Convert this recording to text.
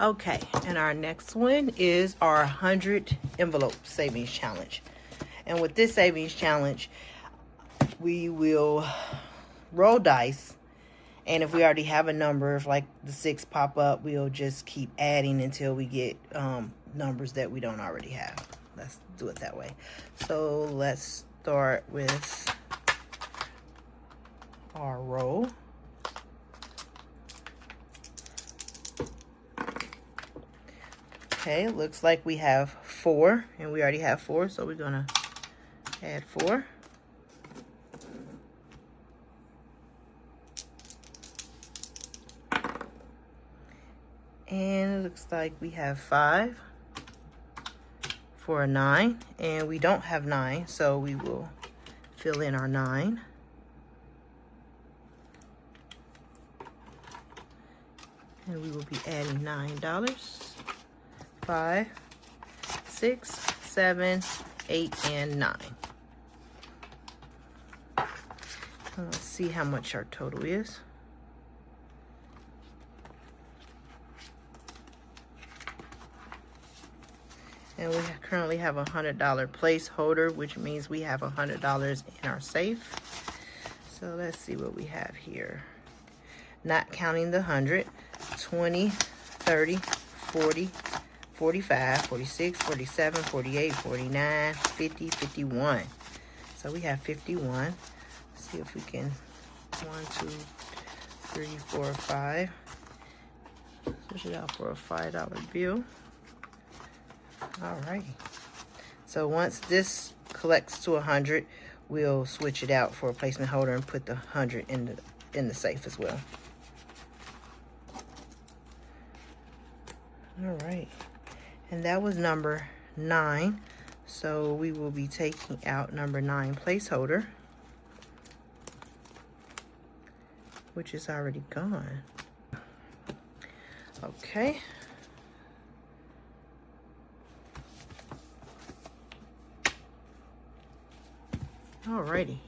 Okay, and our next one is our 100 envelope savings challenge. And with this savings challenge, we will roll dice. And if we already have a number, if like the 6 pop up, we'll just keep adding until we get numbers that we don't already have. Let's do it that way. So let's start with our roll. Okay, it looks like we have 4, and we already have 4, so we're gonna add 4. And it looks like we have 5 for a 9, and we don't have 9, so we will fill in our 9. And we will be adding $9. 5, 6, 7, 8, and 9. Let's see how much our total is. And we currently have a $100 placeholder, which means we have $100 in our safe. So let's see what we have here. Not counting the 100, 20, 30, 40, 45, 46, 47, 48, 49, 50, 51. So we have 51. Let's see if we can, 1, 2, 3, 4, 5. Switch it out for a $5 bill. Alrighty. So once this collects to 100, we'll switch it out for a placement holder and put the 100 in the safe as well. Alright. And that was number 9. So we will be taking out number 9 placeholder, which is already gone. Okay. Alrighty.